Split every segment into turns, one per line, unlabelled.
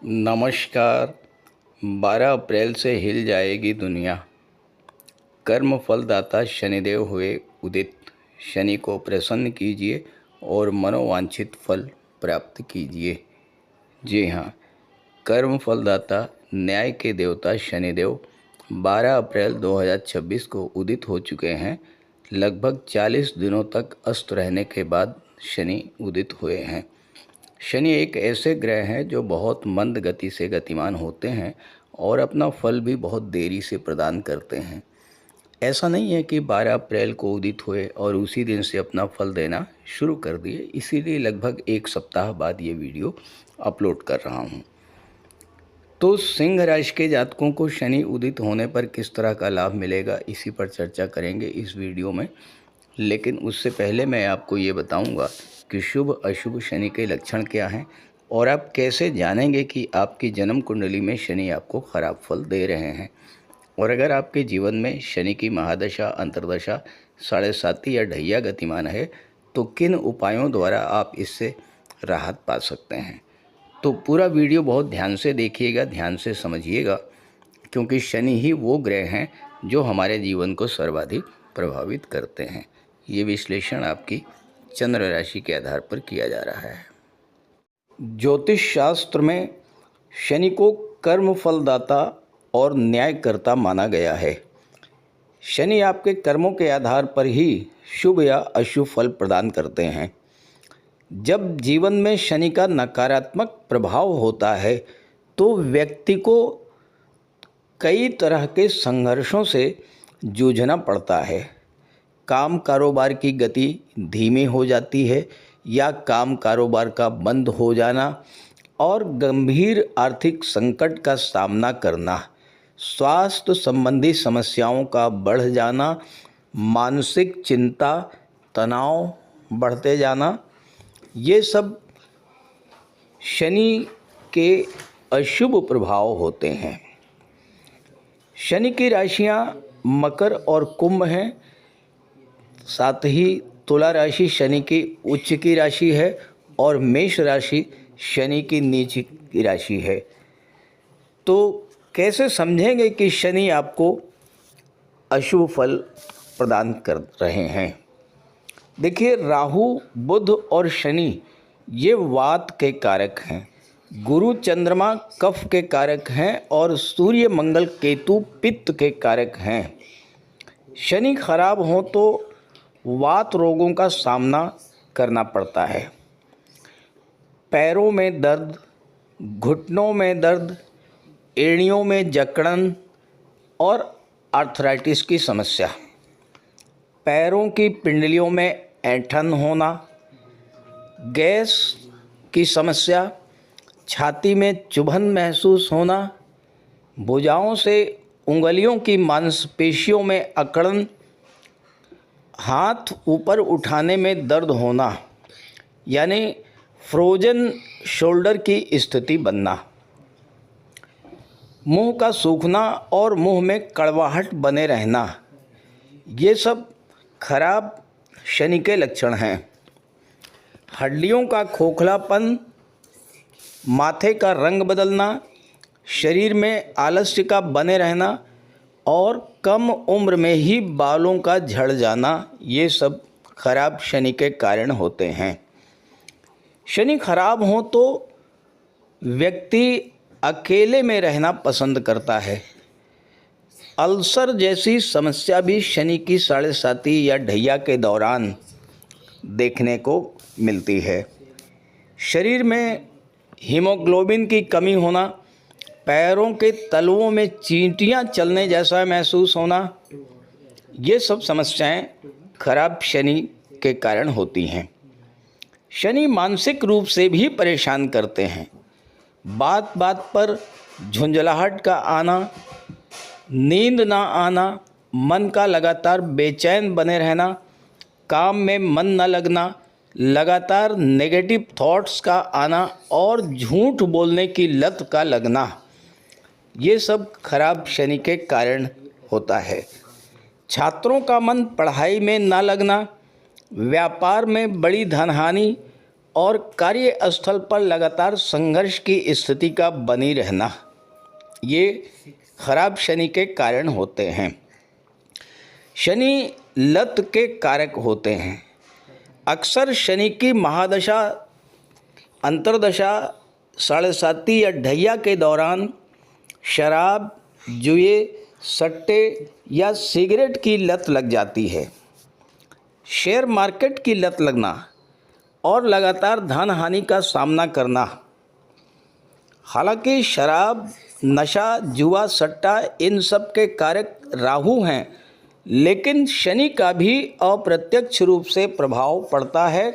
नमस्कार। 12 अप्रैल से हिल जाएगी दुनिया। कर्म फलदाता शनिदेव हुए उदित। शनि को प्रसन्न कीजिए और मनोवांछित फल प्राप्त कीजिए। जी हाँ, कर्म फलदाता न्याय के देवता शनिदेव 12 अप्रैल 2026 को उदित हो चुके हैं। लगभग 40 दिनों तक अस्त रहने के बाद शनि उदित हुए हैं। शनि एक ऐसे ग्रह हैं जो बहुत मंद गति से गतिमान होते हैं और अपना फल भी बहुत देरी से प्रदान करते हैं। ऐसा नहीं है कि 12 अप्रैल को उदित हुए और उसी दिन से अपना फल देना शुरू कर दिए, इसीलिए लगभग एक सप्ताह बाद ये वीडियो अपलोड कर रहा हूँ। तो सिंह राशि के जातकों को शनि उदित होने पर किस तरह का लाभ मिलेगा, इसी पर चर्चा करेंगे इस वीडियो में। लेकिन उससे पहले मैं आपको ये बताऊंगा कि शुभ अशुभ शनि के लक्षण क्या हैं और आप कैसे जानेंगे कि आपकी जन्म कुंडली में शनि आपको खराब फल दे रहे हैं। और अगर आपके जीवन में शनि की महादशा, अंतर्दशा, साढ़े साती या ढैया गतिमान है तो किन उपायों द्वारा आप इससे राहत पा सकते हैं। तो पूरा वीडियो बहुत ध्यान से देखिएगा, ध्यान से समझिएगा, क्योंकि शनि ही वो ग्रह हैं जो हमारे जीवन को सर्वाधिक प्रभावित करते हैं। ये विश्लेषण आपकी चंद्र राशि के आधार पर किया जा रहा है। ज्योतिष शास्त्र में शनि को कर्म फलदाता और न्यायकर्ता माना गया है। शनि आपके कर्मों के आधार पर ही शुभ या अशुभ फल प्रदान करते हैं। जब जीवन में शनि का नकारात्मक प्रभाव होता है तो व्यक्ति को कई तरह के संघर्षों से जूझना पड़ता है। काम कारोबार की गति धीमी हो जाती है या काम कारोबार का बंद हो जाना और गंभीर आर्थिक संकट का सामना करना, स्वास्थ्य संबंधी समस्याओं का बढ़ जाना, मानसिक चिंता, तनाव बढ़ते जाना, ये सब शनि के अशुभ प्रभाव होते हैं। शनि की राशियां मकर और कुंभ हैं, साथ ही तुला राशि शनि की उच्च की राशि है और मेष राशि शनि की नीच की राशि है। तो कैसे समझेंगे कि शनि आपको अशुभ फल प्रदान कर रहे हैं। देखिए, राहु, बुध और शनि ये वात के कारक हैं, गुरु चंद्रमा कफ के कारक हैं और सूर्य मंगल केतु पित्त के कारक हैं। शनि खराब हो तो वात रोगों का सामना करना पड़ता है। पैरों में दर्द, घुटनों में दर्द, एड़ियों में जकड़न और आर्थराइटिस की समस्या, पैरों की पिंडलियों में ऐंठन होना, गैस की समस्या, छाती में चुभन महसूस होना, भुजाओं से उंगलियों की मांसपेशियों में अकड़न, हाथ ऊपर उठाने में दर्द होना, यानी फ्रोजन शोल्डर की स्थिति बनना, मुंह का सूखना और मुंह में कड़वाहट बने रहना, ये सब खराब शनि के लक्षण हैं। हड्डियों का खोखलापन, माथे का रंग बदलना, शरीर में आलस्य का बने रहना और कम उम्र में ही बालों का झड़ जाना, ये सब खराब शनि के कारण होते हैं। शनि खराब हो तो व्यक्ति अकेले में रहना पसंद करता है। अल्सर जैसी समस्या भी शनि की साढ़े साती या ढैया के दौरान देखने को मिलती है। शरीर में हीमोग्लोबिन की कमी होना, पैरों के तलवों में चींटियां चलने जैसा महसूस होना, ये सब समस्याएं खराब शनि के कारण होती हैं। शनि मानसिक रूप से भी परेशान करते हैं। बात बात पर झुंझलाहट का आना, नींद ना आना, मन का लगातार बेचैन बने रहना, काम में मन न लगना, लगातार नेगेटिव थॉट्स का आना और झूठ बोलने की लत का लगना, ये सब खराब शनि के कारण होता है। छात्रों का मन पढ़ाई में ना लगना, व्यापार में बड़ी धनहानि और कार्यस्थल पर लगातार संघर्ष की स्थिति का बनी रहना, ये खराब शनि के कारण होते हैं। शनि लत के कारक होते हैं। अक्सर शनि की महादशा, अंतर्दशा, साढ़े साती या ढैया के दौरान शराब, जुए, सट्टे या सिगरेट की लत लग जाती है। शेयर मार्केट की लत लगना और लगातार धन हानि का सामना करना। हालांकि शराब, नशा, जुआ, सट्टा इन सब के कारक राहु हैं, लेकिन शनि का भी अप्रत्यक्ष रूप से प्रभाव पड़ता है।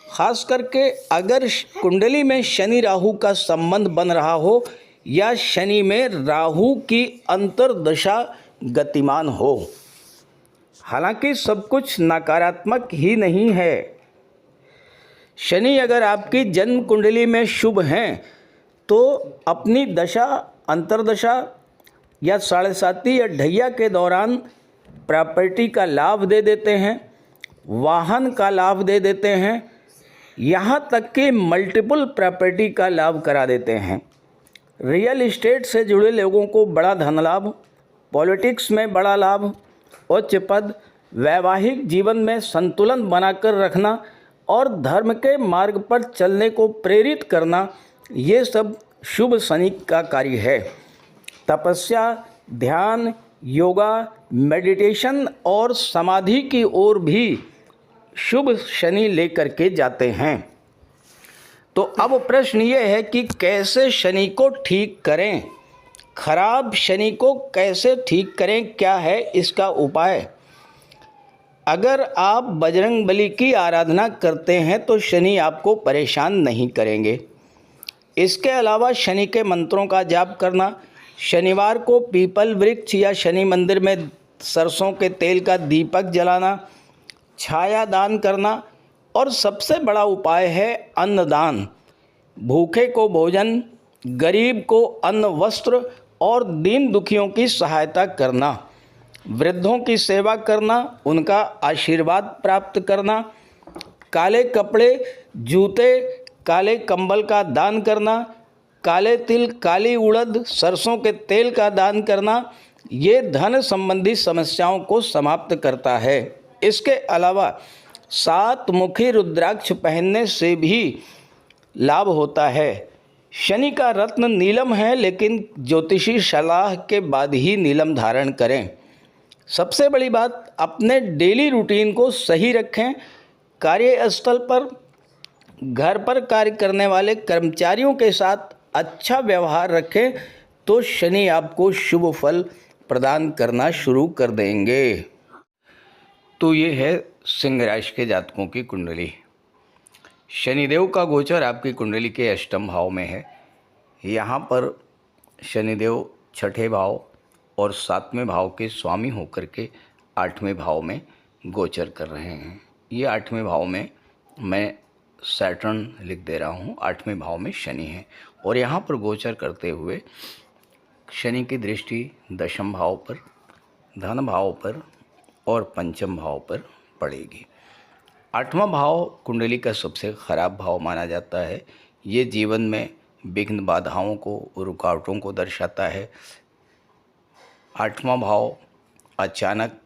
खास करके अगर कुंडली में शनि राहु का संबंध बन रहा हो या शनि में राहु की अंतर्दशा गतिमान हो। हालांकि सब कुछ नकारात्मक ही नहीं है। शनि अगर आपकी जन्म कुंडली में शुभ हैं तो अपनी दशा, अंतर्दशा या साढ़े साती या ढैया के दौरान प्रॉपर्टी का लाभ दे देते हैं, वाहन का लाभ दे देते हैं, यहाँ तक कि मल्टीपल प्रॉपर्टी का लाभ करा देते हैं। रियल एस्टेट से जुड़े लोगों को बड़ा धन लाभ, पॉलिटिक्स में बड़ा लाभ, उच्च पद, वैवाहिक जीवन में संतुलन बनाकर रखना और धर्म के मार्ग पर चलने को प्रेरित करना, ये सब शुभ शनि का कार्य है। तपस्या, ध्यान, योगा, मेडिटेशन और समाधि की ओर भी शुभ शनि लेकर के जाते हैं। तो अब प्रश्न ये है कि कैसे शनि को ठीक करें, खराब शनि को कैसे ठीक करें, क्या है इसका उपाय। अगर आप बजरंगबली की आराधना करते हैं तो शनि आपको परेशान नहीं करेंगे। इसके अलावा शनि के मंत्रों का जाप करना, शनिवार को पीपल वृक्ष या शनि मंदिर में सरसों के तेल का दीपक जलाना, छाया दान करना और सबसे बड़ा उपाय है अन्नदान। भूखे को भोजन, गरीब को अन्न, वस्त्र और दीन दुखियों की सहायता करना, वृद्धों की सेवा करना, उनका आशीर्वाद प्राप्त करना, काले कपड़े, जूते, काले कंबल का दान करना, काले तिल, काली उड़द, सरसों के तेल का दान करना, ये धन संबंधी समस्याओं को समाप्त करता है। इसके अलावा 7 मुखी रुद्राक्ष पहनने से भी लाभ होता है। शनि का रत्न नीलम है, लेकिन ज्योतिषी सलाह के बाद ही नीलम धारण करें। सबसे बड़ी बात, अपने डेली रूटीन को सही रखें। कार्यस्थल पर, घर पर कार्य करने वाले कर्मचारियों के साथ अच्छा व्यवहार रखें तो शनि आपको शुभ फल प्रदान करना शुरू कर देंगे। तो ये है सिंह राशि के जातकों की कुंडली। शनिदेव का गोचर आपकी कुंडली के अष्टम भाव में है। यहाँ पर शनिदेव छठे भाव और 7वें भाव के स्वामी होकर के 8वें भाव में गोचर कर रहे हैं। ये 8वें भाव में मैं सैटर्न लिख दे रहा हूँ, 8वें भाव में शनि है और यहाँ पर गोचर करते हुए शनि की दृष्टि दशम भाव पर, धन भाव पर और पंचम भाव पर पड़ेगी। 8वां भाव कुंडली का सबसे खराब भाव माना जाता है। ये जीवन में विघ्न, बाधाओं को, रुकावटों को दर्शाता है। 8वां भाव अचानक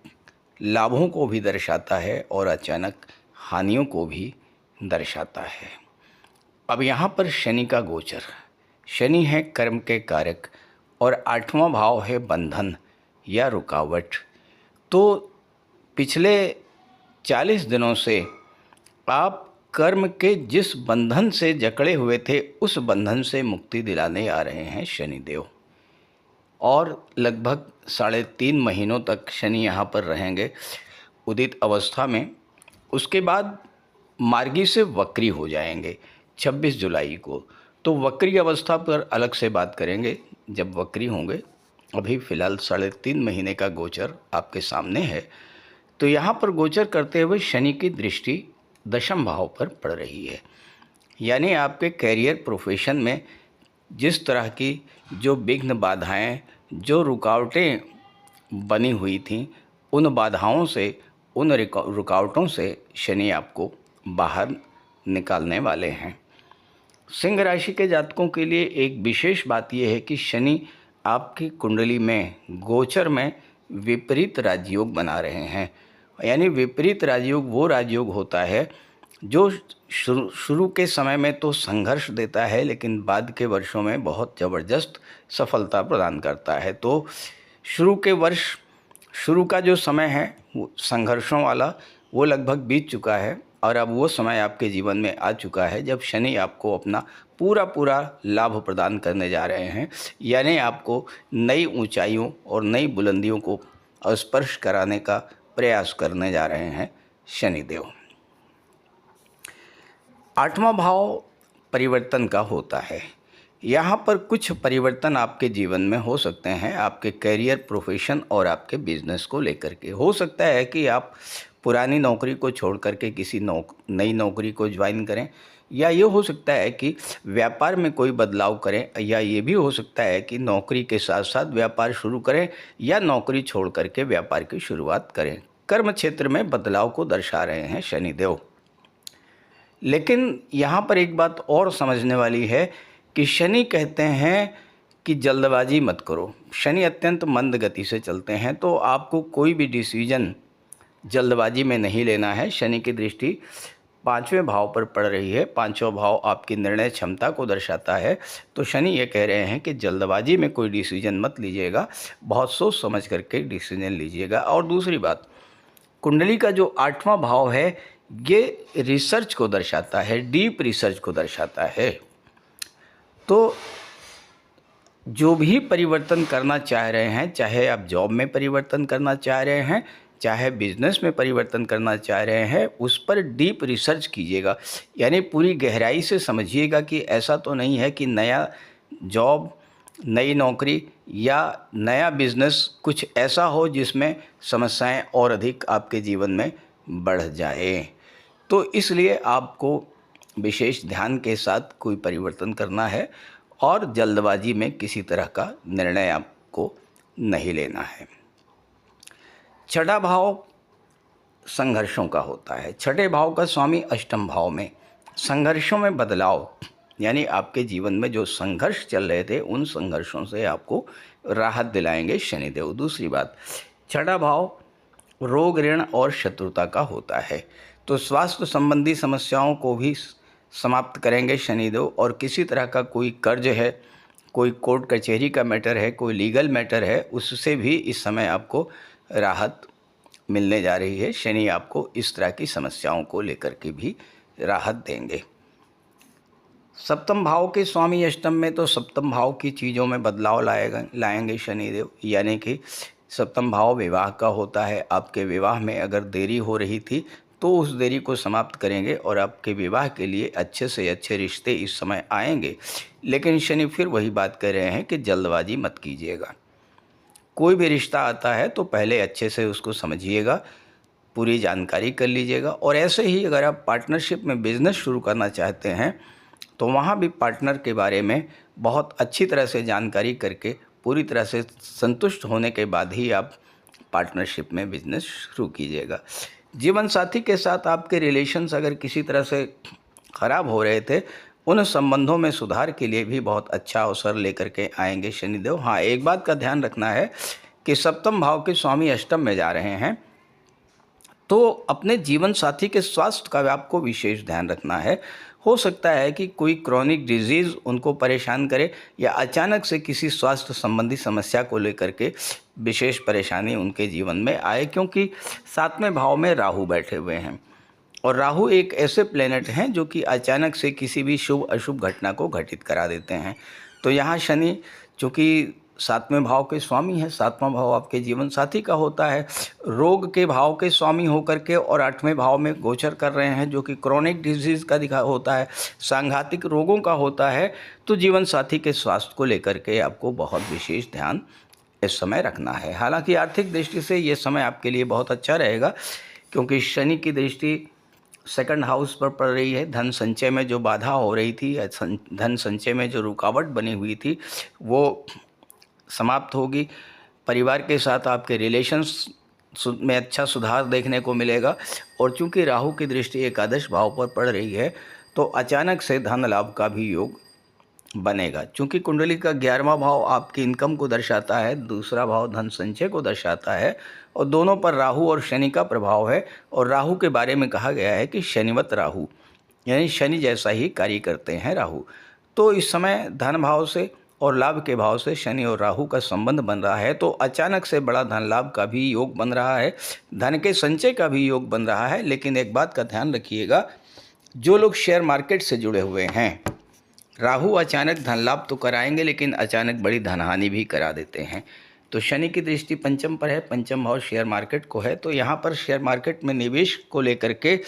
लाभों को भी दर्शाता है और अचानक हानियों को भी दर्शाता है। अब यहाँ पर शनि का गोचर, शनि है कर्म के कारक और 8वां भाव है बंधन या रुकावट। तो पिछले 40 दिनों से आप कर्म के जिस बंधन से जकड़े हुए थे, उस बंधन से मुक्ति दिलाने आ रहे हैं शनिदेव और लगभग 3.5 महीनों तक शनि यहाँ पर रहेंगे उदित अवस्था में। उसके बाद मार्गी से वक्री हो जाएंगे 26 जुलाई को। तो वक्री अवस्था पर अलग से बात करेंगे जब वक्री होंगे। अभी फ़िलहाल 3.5 महीने का गोचर आपके सामने है। तो यहाँ पर गोचर करते हुए शनि की दृष्टि दशम भाव पर पड़ रही है, यानी आपके कैरियर, प्रोफेशन में जिस तरह की जो विघ्न, बाधाएं, जो रुकावटें बनी हुई थीं, उन बाधाओं से, उन रुकावटों से शनि आपको बाहर निकालने वाले हैं। सिंह राशि के जातकों के लिए एक विशेष बात यह है कि शनि आपकी कुंडली में गोचर में विपरीत राजयोग बना रहे हैं। यानी विपरीत राजयोग वो राजयोग होता है जो शुरू के समय में तो संघर्ष देता है, लेकिन बाद के वर्षों में बहुत ज़बरदस्त सफलता प्रदान करता है। तो शुरू का जो समय है वो संघर्षों वाला, वो लगभग बीत चुका है और अब वो समय आपके जीवन में आ चुका है जब शनि आपको अपना पूरा लाभ प्रदान करने जा रहे हैं। यानी आपको नई ऊंचाइयों और नई बुलंदियों को स्पर्श कराने का प्रयास करने जा रहे हैं शनिदेव। 8वां भाव परिवर्तन का होता है। यहाँ पर कुछ परिवर्तन आपके जीवन में हो सकते हैं, आपके करियर, प्रोफेशन और आपके बिजनेस को लेकर के। हो सकता है कि आप पुरानी नौकरी को छोड़ करके किसी नई नौकरी को ज्वाइन करें, या ये हो सकता है कि व्यापार में कोई बदलाव करें, या ये भी हो सकता है कि नौकरी के साथ साथ व्यापार शुरू करें या नौकरी छोड़ करके व्यापार की शुरुआत करें। कर्म क्षेत्र में बदलाव को दर्शा रहे हैं शनिदेव। लेकिन यहाँ पर एक बात और समझने वाली है कि शनि कहते हैं कि जल्दबाजी मत करो। शनि अत्यंत मंद गति से चलते हैं, तो आपको कोई भी डिसीजन जल्दबाजी में नहीं लेना है। शनि की दृष्टि 5वें भाव पर पड़ रही है। 5वां भाव आपकी निर्णय क्षमता को दर्शाता है। तो शनि ये कह रहे हैं कि जल्दबाजी में कोई डिसीजन मत लीजिएगा, बहुत सोच समझ करके डिसीजन लीजिएगा। और दूसरी बात, कुंडली का जो 8वां भाव है ये रिसर्च को दर्शाता है, डीप रिसर्च को दर्शाता है। तो जो भी परिवर्तन करना चाह रहे हैं, चाहे आप जॉब में परिवर्तन करना चाह रहे हैं, चाहे बिजनेस में परिवर्तन करना चाह रहे हैं, उस पर डीप रिसर्च कीजिएगा। यानी पूरी गहराई से समझिएगा कि ऐसा तो नहीं है कि नया जॉब, नई नौकरी या नया बिजनेस कुछ ऐसा हो जिसमें समस्याएं और अधिक आपके जीवन में बढ़ जाए। तो इसलिए आपको विशेष ध्यान के साथ कोई परिवर्तन करना है और जल्दबाजी में किसी तरह का निर्णय आपको नहीं लेना है। 6वां भाव संघर्षों का होता है। 6ठे भाव का स्वामी अष्टम भाव में संघर्षों में बदलाव, यानी आपके जीवन में जो संघर्ष चल रहे थे उन संघर्षों से आपको राहत दिलाएंगे शनिदेव। दूसरी बात, 6वां भाव रोग, ऋण और शत्रुता का होता है। तो स्वास्थ्य संबंधी समस्याओं को भी समाप्त करेंगे शनिदेव। और किसी तरह का कोई कर्ज है, कोई कोर्ट कचहरी का मैटर है, कोई लीगल मैटर है, उससे भी इस समय आपको राहत मिलने जा रही है। शनि आपको इस तरह की समस्याओं को लेकर के भी राहत देंगे। 7वें भाव के स्वामी अष्टम में, तो 7वें भाव की चीज़ों में बदलाव लाएंगे शनिदेव। यानी कि 7वां भाव विवाह का होता है। आपके विवाह में अगर देरी हो रही थी तो उस देरी को समाप्त करेंगे और आपके विवाह के लिए अच्छे से अच्छे रिश्ते इस समय आएंगे। लेकिन शनि फिर वही बात कह रहे हैं कि जल्दबाजी मत कीजिएगा। कोई भी रिश्ता आता है तो पहले अच्छे से उसको समझिएगा, पूरी जानकारी कर लीजिएगा। और ऐसे ही अगर आप पार्टनरशिप में बिजनेस शुरू करना चाहते हैं तो वहाँ भी पार्टनर के बारे में बहुत अच्छी तरह से जानकारी करके पूरी तरह से संतुष्ट होने के बाद ही आप पार्टनरशिप में बिजनेस शुरू कीजिएगा। जीवन साथी के साथ आपके रिलेशंस अगर किसी तरह से ख़राब हो रहे थे, उन संबंधों में सुधार के लिए भी बहुत अच्छा अवसर लेकर के आएंगे शनिदेव। हाँ, एक बात का ध्यान रखना है कि 7वें भाव के स्वामी अष्टम में जा रहे हैं, तो अपने जीवन साथी के स्वास्थ्य का आपको विशेष ध्यान रखना है। हो सकता है कि कोई क्रॉनिक डिजीज़ उनको परेशान करे या अचानक से किसी स्वास्थ्य संबंधी समस्या को लेकर के विशेष परेशानी उनके जीवन में आए, क्योंकि 7वें भाव में राहु बैठे हुए हैं और राहु एक ऐसे प्लेनेट हैं जो कि अचानक से किसी भी शुभ अशुभ घटना को घटित करा देते हैं। तो यहाँ शनि चूँकि 7वें भाव के स्वामी है, 7वां भाव आपके जीवन साथी का होता है, रोग के भाव के स्वामी होकर के और 8वें भाव में गोचर कर रहे हैं जो कि क्रॉनिक डिजीज़ का दिखा होता है, सांघातिक रोगों का होता है। तो जीवन साथी के स्वास्थ्य को लेकर के आपको बहुत विशेष ध्यान इस समय रखना है। हालांकि आर्थिक दृष्टि से ये समय आपके लिए बहुत अच्छा रहेगा, क्योंकि शनि की दृष्टि 2nd हाउस पर पड़ रही है। धन संचय में जो बाधा हो रही थी, धन संचय में जो रुकावट बनी हुई थी, वो समाप्त होगी। परिवार के साथ आपके रिलेशंस में अच्छा सुधार देखने को मिलेगा। और चूंकि राहु की दृष्टि एकादश भाव पर पड़ रही है तो अचानक से धन लाभ का भी योग बनेगा। चूंकि कुंडली का 11वां भाव आपकी इनकम को दर्शाता है, दूसरा भाव धन संचय को दर्शाता है, और दोनों पर राहु और शनि का प्रभाव है। और राहु के बारे में कहा गया है कि शनिवत राहु, यानी शनि जैसा ही कार्य करते हैं राहु। तो इस समय धन भाव से और लाभ के भाव से शनि और राहु का संबंध बन रहा है, तो अचानक से बड़ा धन लाभ का भी योग बन रहा है, धन के संचय का भी योग बन रहा है। लेकिन एक बात का ध्यान रखिएगा, जो लोग शेयर मार्केट से जुड़े हुए हैं, राहु अचानक धन लाभ तो कराएंगे लेकिन अचानक बड़ी धनहानि भी करा देते हैं। तो शनि की दृष्टि पंचम पर है, पंचम भाव शेयर मार्केट को है, तो यहाँ पर शेयर मार्केट में निवेश को लेकर के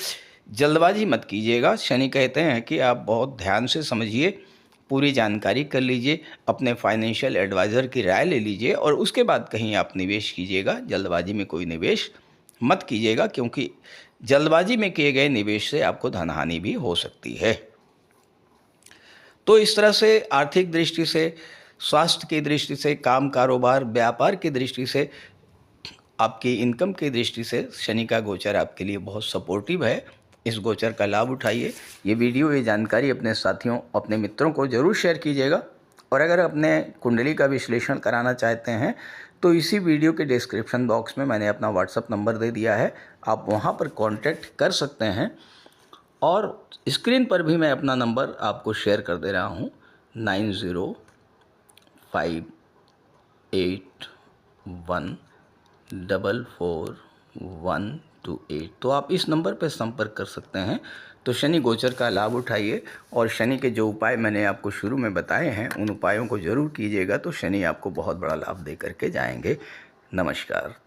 जल्दबाजी मत कीजिएगा। शनि कहते हैं कि आप बहुत ध्यान से समझिए, पूरी जानकारी कर लीजिए, अपने फाइनेंशियल एडवाइज़र की राय ले लीजिए और उसके बाद कहीं आप निवेश कीजिएगा। जल्दबाजी में कोई निवेश मत कीजिएगा, क्योंकि जल्दबाजी में किए गए निवेश से आपको धनहानि भी हो सकती है। तो इस तरह से आर्थिक दृष्टि से, स्वास्थ्य की दृष्टि से, काम कारोबार व्यापार की दृष्टि से, आपकी इनकम की दृष्टि से शनि का गोचर आपके लिए बहुत सपोर्टिव है। इस गोचर का लाभ उठाइए। ये वीडियो, ये जानकारी अपने साथियों, अपने मित्रों को ज़रूर शेयर कीजिएगा। और अगर अपने कुंडली का विश्लेषण कराना चाहते हैं तो इसी वीडियो के डिस्क्रिप्शन बॉक्स में मैंने अपना व्हाट्सअप नंबर दे दिया है, आप वहाँ पर कॉन्टैक्ट कर सकते हैं। और स्क्रीन पर भी मैं अपना नंबर आपको शेयर कर दे रहा हूँ, 905881444128। तो आप इस नंबर पर संपर्क कर सकते हैं। तो शनि गोचर का लाभ उठाइए और शनि के जो उपाय मैंने आपको शुरू में बताए हैं उन उपायों को ज़रूर कीजिएगा, तो शनि आपको बहुत बड़ा लाभ दे करके जाएंगे। नमस्कार।